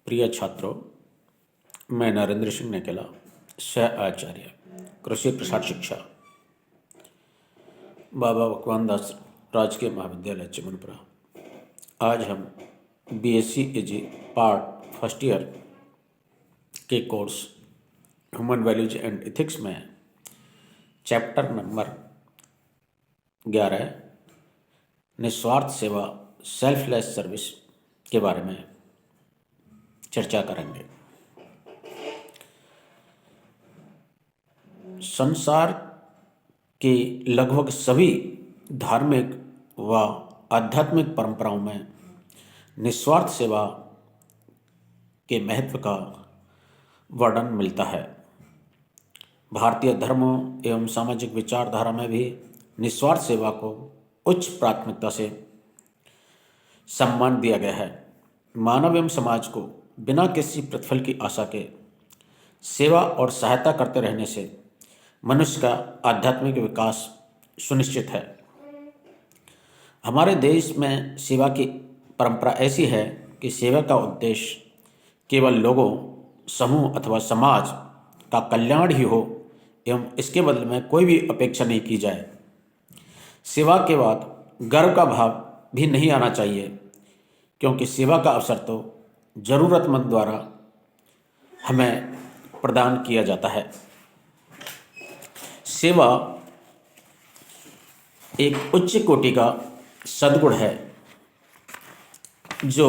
प्रिय छात्रों, मैं नरेंद्र सिंह नेकेला, सह आचार्य कृषि प्रसार शिक्षा, बाबा भगवान दास राजकीय महाविद्यालय चिमनपुरा। आज हम बीएससी एजी पार्ट फर्स्ट ईयर के course human values and ethics में चैप्टर नंबर 11 निस्वार्थ सेवा सेल्फलेस सर्विस के बारे में चर्चा करेंगे। संसार के लगभग सभी धार्मिक व आध्यात्मिक परंपराओं में निस्वार्थ सेवा के महत्व का वर्णन मिलता है। भारतीय धर्मों एवं सामाजिक विचारधारा में भी निस्वार्थ सेवा को उच्च प्राथमिकता से सम्मान दिया गया है। मानव एवं समाज को बिना किसी प्रतिफल की आशा के सेवा और सहायता करते रहने से मनुष्य का आध्यात्मिक विकास सुनिश्चित है। हमारे देश में सेवा की परंपरा ऐसी है कि सेवा का उद्देश्य केवल लोगों, समूह अथवा समाज का कल्याण ही हो एवं इसके बदले में कोई भी अपेक्षा नहीं की जाए। सेवा के बाद गर्व का भाव भी नहीं आना चाहिए, क्योंकि सेवा का अवसर तो जरूरतमंद द्वारा हमें प्रदान किया जाता है। सेवा एक उच्च कोटि का सद्गुण है जो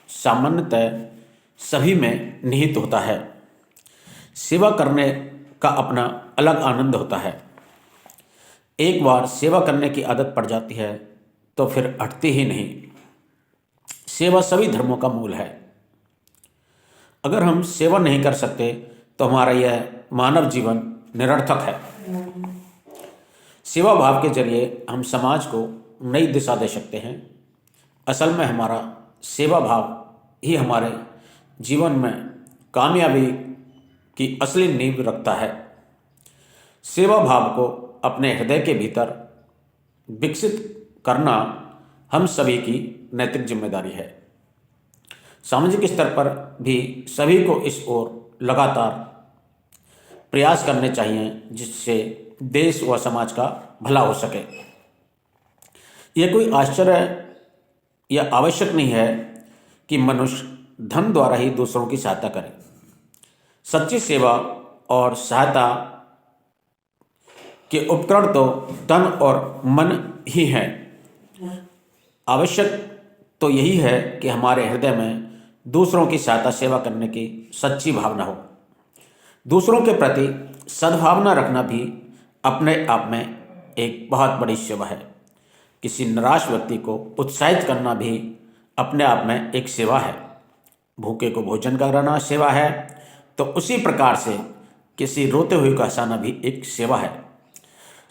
सामान्यतः सभी में निहित होता है। सेवा करने का अपना अलग आनंद होता है। एक बार सेवा करने की आदत पड़ जाती है तो फिर हटती ही नहीं। सेवा सभी धर्मों का मूल है। अगर हम सेवा नहीं कर सकते तो हमारा यह मानव जीवन निरर्थक है। सेवा भाव के जरिए हम समाज को नई दिशा दे सकते हैं। असल में हमारा सेवा भाव ही हमारे जीवन में कामयाबी की असली नींव रखता है। सेवा भाव को अपने हृदय के भीतर विकसित करना हम सभी की नैतिक जिम्मेदारी है। सामाजिक स्तर पर भी सभी को इस ओर लगातार प्रयास करने चाहिए, जिससे देश व समाज का भला हो सके। यह कोई आश्चर्य या आवश्यक नहीं है कि मनुष्य धन द्वारा ही दूसरों की सहायता करे। सच्ची सेवा और सहायता के उपकरण तो तन और मन ही हैं। आवश्यक तो यही है कि हमारे हृदय में दूसरों की सहायता सेवा करने की सच्ची भावना हो। दूसरों के प्रति सद्भावना रखना भी अपने आप में एक बहुत बड़ी सेवा है। किसी निराश व्यक्ति को उत्साहित करना भी अपने आप में एक सेवा है। भूखे को भोजन कराना सेवा है, तो उसी प्रकार से किसी रोते हुए को हंसाना भी एक सेवा है।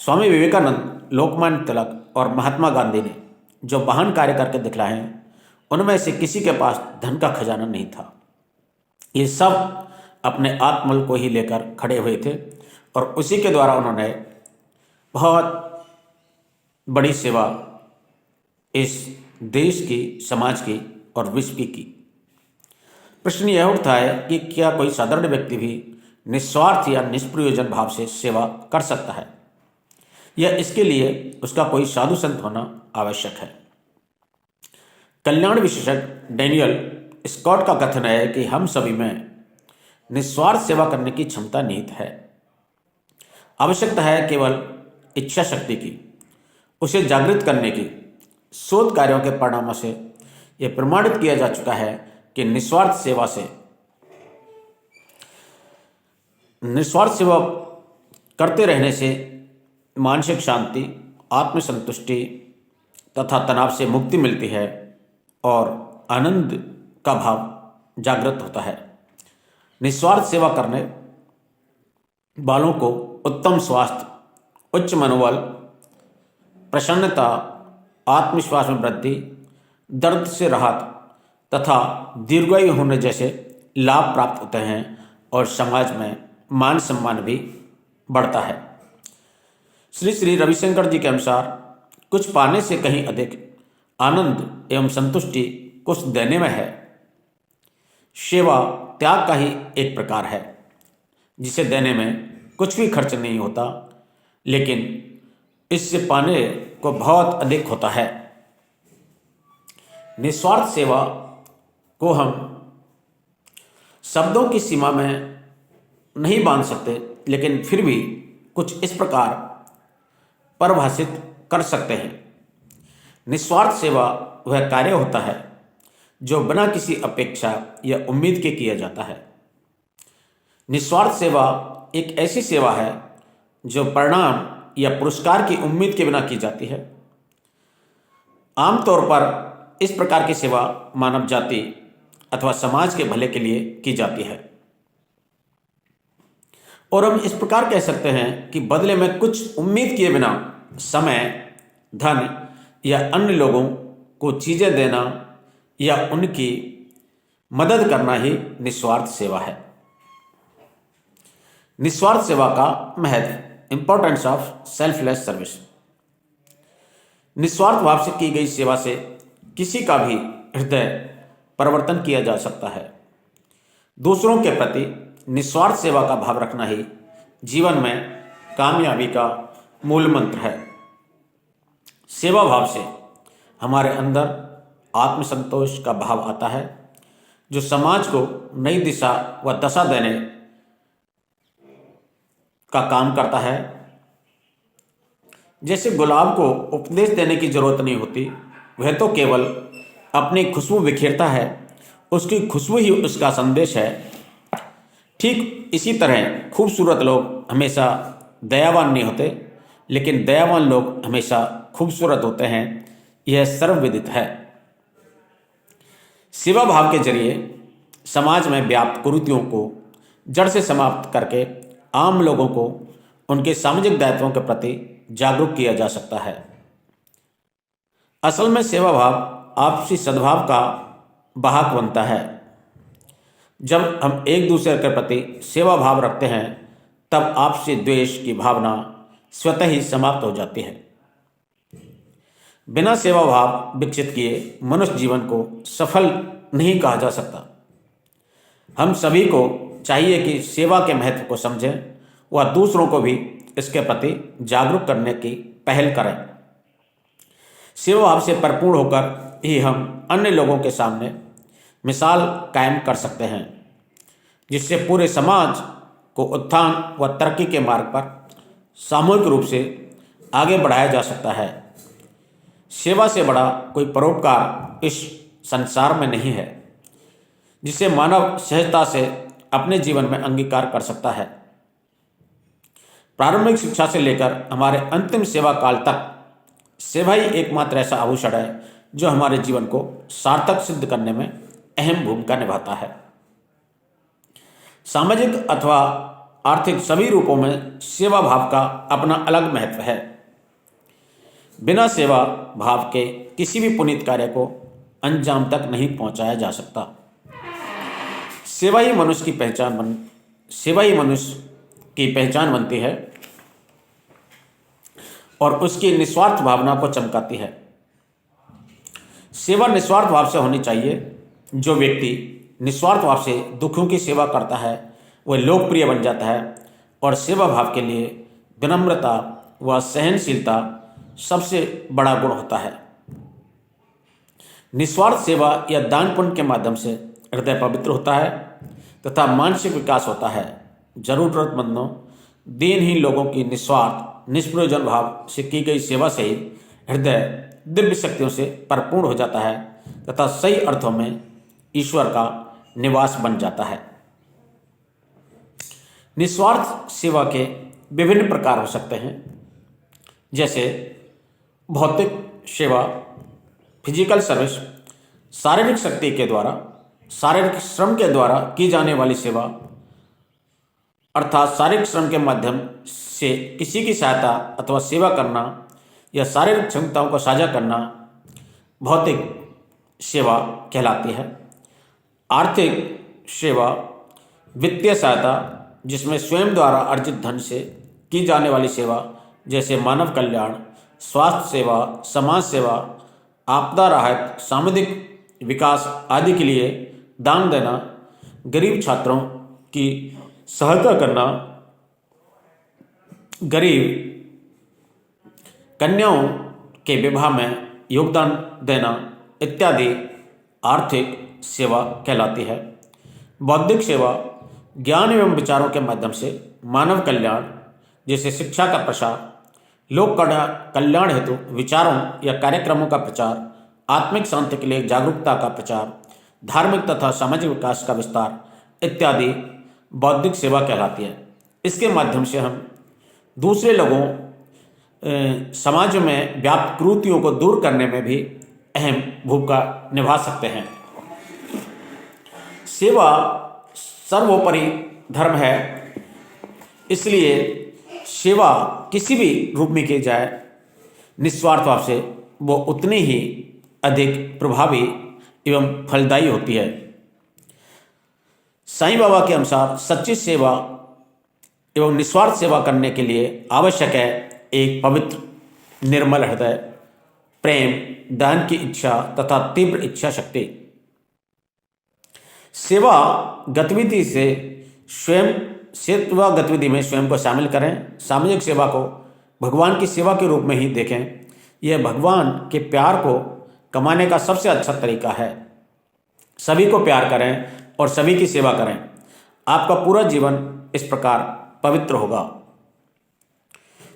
स्वामी विवेकानंद, लोकमान्य तिलक और महात्मा गांधी ने जो महान कार्य करके दिखलाए हैं, उनमें से किसी के पास धन का खजाना नहीं था। ये सब अपने आत्मबल को ही लेकर खड़े हुए थे और उसी के द्वारा उन्होंने बहुत बड़ी सेवा इस देश की, समाज की और विश्व की। प्रश्न यह उठता है कि क्या कोई साधारण व्यक्ति भी निस्वार्थ या निष्प्रयोजन भाव से सेवा कर सकता है, या इसके लिए उसका कोई साधु संत होना आवश्यक है? कल्याण विशेषज्ञ डैनियल स्कॉट का कथन है कि हम सभी में निस्वार्थ सेवा करने की क्षमता निहित है। आवश्यकता है केवल इच्छा शक्ति की, उसे जागृत करने की। शोध कार्यों के परिणामों से यह प्रमाणित किया जा चुका है कि निस्वार्थ सेवा करते रहने से मानसिक शांति, आत्मसंतुष्टि तथा तनाव से मुक्ति मिलती है और आनंद का भाव जागृत होता है। निस्वार्थ सेवा करने वालों को उत्तम स्वास्थ्य, उच्च मनोबल, प्रसन्नता, आत्मविश्वास में वृद्धि, दर्द से राहत तथा दीर्घायु होने जैसे लाभ प्राप्त होते हैं और समाज में मान सम्मान भी बढ़ता है। श्री श्री रविशंकर जी के अनुसार कुछ पाने से कहीं अधिक आनंद एवं संतुष्टि कुछ देने में है। सेवा त्याग का ही एक प्रकार है, जिसे देने में कुछ भी खर्च नहीं होता, लेकिन इससे पाने को बहुत अधिक होता है। निस्वार्थ सेवा को हम शब्दों की सीमा में नहीं बांध सकते, लेकिन फिर भी कुछ इस प्रकार परिभाषित कर सकते हैं। निस्वार्थ सेवा वह कार्य होता है जो बिना किसी अपेक्षा या उम्मीद के किया जाता है। निस्वार्थ सेवा एक ऐसी सेवा है जो परिणाम या पुरस्कार की उम्मीद के बिना की जाती है। आमतौर पर इस प्रकार की सेवा मानव जाति अथवा समाज के भले के लिए की जाती है, और हम इस प्रकार कह सकते हैं कि बदले में कुछ उम्मीद किए बिना समय, धन या अन्य लोगों को चीजें देना या उनकी मदद करना ही निस्वार्थ सेवा है। निस्वार्थ सेवा का महत्व, इंपॉर्टेंस ऑफ सेल्फलेस सर्विस। निस्वार्थ भाव से की गई सेवा से किसी का भी हृदय परिवर्तन किया जा सकता है। दूसरों के प्रति निस्वार्थ सेवा का भाव रखना ही जीवन में कामयाबी का मूल मंत्र है। सेवा भाव से हमारे अंदर आत्मसंतोष का भाव आता है, जो समाज को नई दिशा व दशा देने का काम करता है। जैसे गुलाब को उपदेश देने की जरूरत नहीं होती, वह तो केवल अपनी खुशबू बिखेरता है, उसकी खुशबू ही उसका संदेश है। ठीक इसी तरह खूबसूरत लोग हमेशा दयावान नहीं होते, लेकिन दयावान लोग हमेशा खूबसूरत होते हैं, यह सर्वविदित है। सेवा भाव के जरिए समाज में व्याप्त कुरीतियों को जड़ से समाप्त करके आम लोगों को उनके सामाजिक दायित्वों के प्रति जागरूक किया जा सकता है। असल में सेवा भाव आपसी सद्भाव का वाहक बनता है। जब हम एक दूसरे के प्रति सेवा भाव रखते हैं, तब आपसी द्वेष की भावना स्वतः ही समाप्त हो जाती है। बिना सेवा भाव विकसित किए मनुष्य जीवन को सफल नहीं कहा जा सकता। हम सभी को चाहिए कि सेवा के महत्व को समझें व दूसरों को भी इसके प्रति जागरूक करने की पहल करें। सेवा भाव से परिपूर्ण होकर ही हम अन्य लोगों के सामने मिसाल कायम कर सकते हैं, जिससे पूरे समाज को उत्थान व तरक्की के मार्ग पर सामूहिक रूप से आगे बढ़ाया जा सकता है। सेवा से बड़ा कोई परोपकार इस संसार में नहीं है, जिसे मानव सहजता से अपने जीवन में अंगीकार कर सकता है। प्रारंभिक शिक्षा से लेकर हमारे अंतिम सेवा काल तक सेवा ही एकमात्र ऐसा आभूषण है जो हमारे जीवन को सार्थक सिद्ध करने में अहम भूमिका निभाता है। सामाजिक अथवा आर्थिक सभी रूपों में सेवा भाव का अपना अलग महत्व है। बिना सेवा भाव के किसी भी पुनीत कार्य को अंजाम तक नहीं पहुंचाया जा सकता। सेवा ही मनुष्य की पहचान बनती है और उसकी निस्वार्थ भावना को चमकाती है। सेवा निस्वार्थ भाव से होनी चाहिए। जो व्यक्ति निस्वार्थ भाव से दुखों की सेवा करता है, वह लोकप्रिय बन जाता है और सेवा भाव के लिए विनम्रता व सहनशीलता सबसे बड़ा गुण होता है। निस्वार्थ सेवा या दान पुण्य के माध्यम से हृदय पवित्र होता है तथा मानसिक विकास होता है। जरूरतमंदों, दीनहीन लोगों की निस्वार्थ निष्प्रयोजन भाव से की गई सेवा से ही हृदय दिव्य शक्तियों से परिपूर्ण हो जाता है तथा सही अर्थों में ईश्वर का निवास बन जाता है। निस्वार्थ सेवा के विभिन्न प्रकार हो सकते हैं, जैसे भौतिक सेवा, फिजिकल सर्विस, शारीरिक शक्ति के द्वारा, शारीरिक श्रम के द्वारा की जाने वाली सेवा, अर्थात शारीरिक श्रम के माध्यम से किसी की सहायता अथवा सेवा करना या शारीरिक क्षमताओं को साझा करना भौतिक सेवा कहलाती है। आर्थिक सेवा वित्तीय सहायता, जिसमें स्वयं द्वारा अर्जित धन से की जाने वाली सेवा, जैसे मानव कल्याण, स्वास्थ्य सेवा, समाज सेवा, आपदा राहत, सामुदायिक विकास आदि के लिए दान देना गरीब छात्रों की सहायता करना, गरीब कन्याओं के विवाह में योगदान देना इत्यादि आर्थिक सेवा कहलाती है। बौद्धिक सेवा ज्ञान एवं विचारों के माध्यम से मानव कल्याण जैसे शिक्षा का प्रसार, लोक कल्याण हेतु विचारों या कार्यक्रमों का प्रचार, आत्मिक शांति के लिए जागरूकता का प्रचार, धार्मिक तथा सामाजिक विकास का विस्तार इत्यादि बौद्धिक सेवा कहलाती है। इसके माध्यम से हम दूसरे लोगों समाज में व्याप्त कुरीतियों को दूर करने में भी अहम भूमिका निभा सकते हैं। सेवा सर्वोपरि धर्म है, इसलिए सेवा किसी भी रूप में की जाए निस्वार्थ भाव से वो उतनी ही अधिक प्रभावी एवं फलदायी होती है। साईं बाबा के अनुसार सच्ची सेवा एवं निस्वार्थ सेवा करने के लिए आवश्यक है एक पवित्र, निर्मल हृदय, प्रेम, दान की इच्छा तथा तीव्र इच्छा शक्ति। सेवा गतिविधि में स्वयं को शामिल करें। सामाजिक सेवा को भगवान की सेवा के रूप में ही देखें। यह भगवान के प्यार को कमाने का सबसे अच्छा तरीका है। सभी को प्यार करें और सभी की सेवा करें। आपका पूरा जीवन इस प्रकार पवित्र होगा।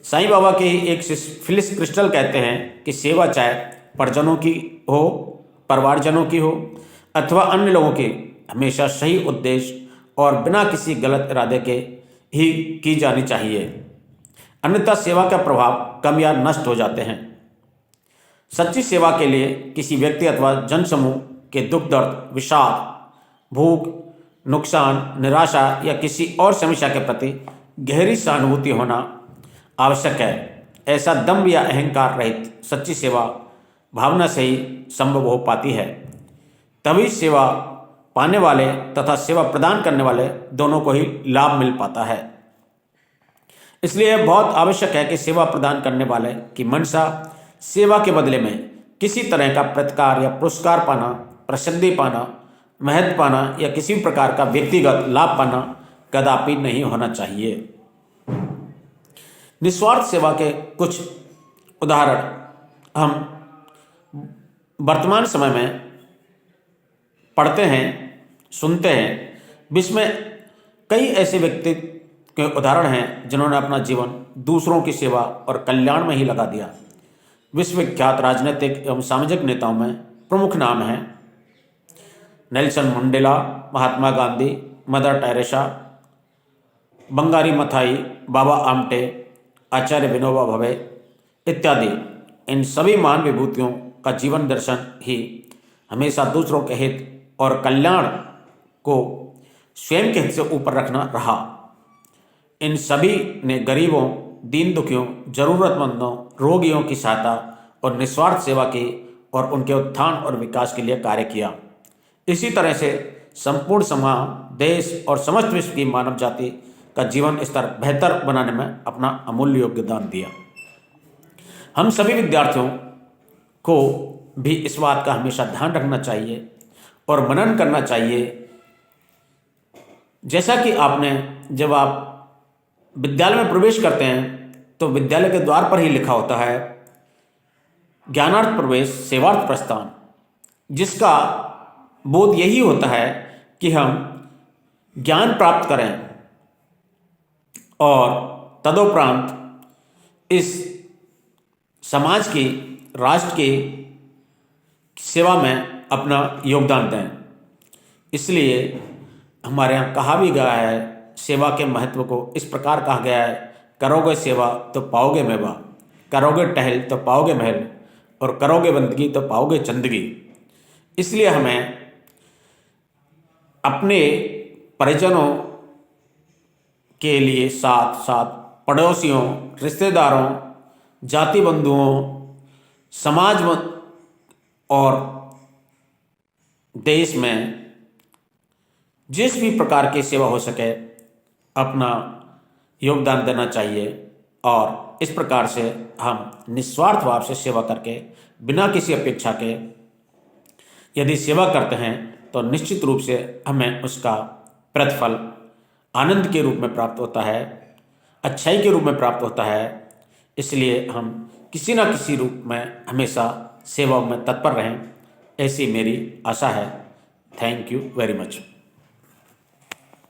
साईं बाबा के ही एक शिष्य फिलिस क्रिस्टल कहते हैं कि सेवा चाहे परिजनों की हो, परिवारजनों की हो अथवा अन्य लोगों की, हमेशा सही उद्देश्य और बिना किसी गलत इरादे के ही की जानी चाहिए, अन्यथा सेवा का प्रभाव कम या नष्ट हो जाते हैं। सच्ची सेवा के लिए किसी व्यक्ति अथवा जनसमूह के दुख दर्द, विषाद, भूख, नुकसान, निराशा या किसी और समस्या के प्रति गहरी सहानुभूति होना आवश्यक है। ऐसा दम्भ या अहंकार रहित सच्ची सेवा भावना से ही संभव हो पाती है। तभी सेवा पाने वाले तथा सेवा प्रदान करने वाले दोनों को ही लाभ मिल पाता है। इसलिए बहुत आवश्यक है कि सेवा प्रदान करने वाले की मनसा सेवा के बदले में किसी तरह का प्रतिकार या पुरस्कार पाना, प्रसिद्धि पाना, महत्व पाना या किसी प्रकार का व्यक्तिगत लाभ पाना कदापि नहीं होना चाहिए। निस्वार्थ सेवा के कुछ उदाहरण हम वर्तमान समय में पढ़ते हैं, सुनते हैं। विश्व में कई ऐसे व्यक्ति के उदाहरण हैं जिन्होंने अपना जीवन दूसरों की सेवा और कल्याण में ही लगा दिया। विश्वविख्यात राजनीतिक एवं सामाजिक नेताओं में प्रमुख नाम हैं Nelson Mandela, Mahatma Gandhi, mother Teresa, Bangari Mathai, Baba Amte, आचार्य विनोबा भावे इत्यादि। इन सभी महान विभूतियों का जीवन दर्शन ही हमेशा दूसरों के हित और कल्याण को स्वयं के हित से ऊपर रखना रहा। इन सभी ने गरीबों, दीन दुखियों, जरूरतमंदों, रोगियों की सहायता और निस्वार्थ सेवा की और उनके उत्थान और विकास के लिए कार्य किया। इसी तरह से संपूर्ण समाज, देश और समस्त विश्व की मानव जाति का जीवन स्तर बेहतर बनाने में अपना अमूल्य योगदान दिया। हम सभी विद्यार्थियों को भी इस बात का हमेशा ध्यान रखना चाहिए और मनन करना चाहिए। जैसा कि जब आप विद्यालय में प्रवेश करते हैं तो विद्यालय के द्वार पर ही लिखा होता है ज्ञानार्थ प्रवेश सेवार्थ प्रस्थान, जिसका बोध यही होता है कि हम ज्ञान प्राप्त करें और तदुपरांत इस समाज की, राष्ट्र की सेवा में अपना योगदान दें। इसलिए हमारे यहाँ कहा भी गया है, सेवा के महत्व को इस प्रकार कहा गया है, करोगे सेवा तो पाओगे मेवा, करोगे टहल तो पाओगे महल और करोगे बंदगी तो पाओगे चंदगी। इसलिए हमें अपने परिजनों के लिए साथ साथ पड़ोसियों, रिश्तेदारों, जाति बंधुओं, समाज और देश में जिस भी प्रकार की सेवा हो सके अपना योगदान देना चाहिए। और इस प्रकार से हम निस्वार्थ भाव से सेवा करके बिना किसी अपेक्षा के यदि सेवा करते हैं तो निश्चित रूप से हमें उसका प्रतिफल आनंद के रूप में प्राप्त होता है, अच्छाई के रूप में प्राप्त होता है। इसलिए हम किसी न किसी रूप में हमेशा सेवा में तत्पर रहें, ऐसी मेरी आशा है। Thank you very much.